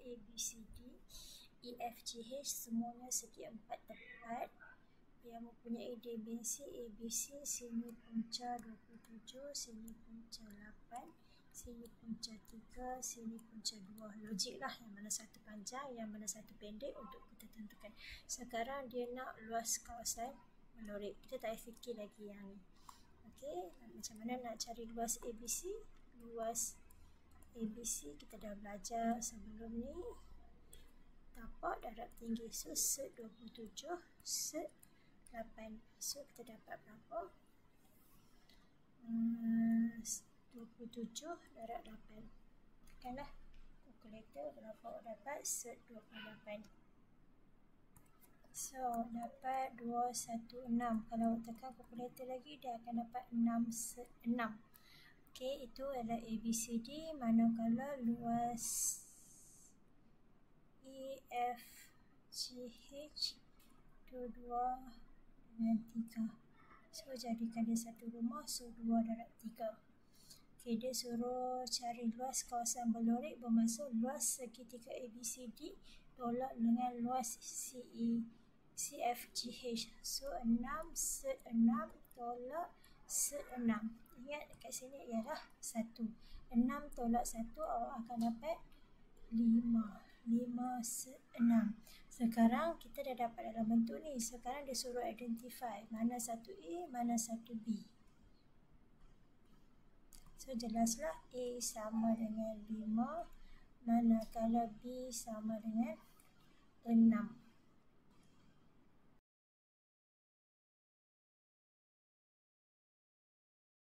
A, B, C, D, E, F, G, H semuanya segi 4 tepat. Yang mempunyai dimensi ABC, sini punca 27, sini punca 8, sini punca 3, sini punca 2. Logik lah yang mana satu panjang, yang mana satu pendek untuk kita tentukan. Sekarang dia nak luas kawasan melorik. Kita tak payah fikir lagi yang ni. Okey, macam mana nak cari luas ABC? Luas ABC kita dah belajar sebelum ni. Tapak darab tinggi. So, set 27, set 8. So, kita dapat berapa? 27 darab 8. Tekanlah kalkulator, berapa awak dapat? Set 28. So, dapat 216. Kalau awak tekan kalkulator lagi, dia akan dapat 6 set 6. Okey, itu adalah ABCD. Manakala luas EFGH itu 2 dengan 3. So, jadikan dia satu rumah. So, 2 darab 3. Okey, dia suruh cari luas kawasan berlorik bermaksud luas segitiga ABCD tolak dengan luas CFGH. So, 6 set 6 tolak set 6. Ingat kat sini ialah 1. 6 tolak 1 awak akan dapat 5. 5 set 6. Sekarang kita dah dapat dalam bentuk ni. Sekarang dia suruh identify mana satu A, mana satu B. So, jelaslah A sama dengan 5, manakala B sama dengan 6.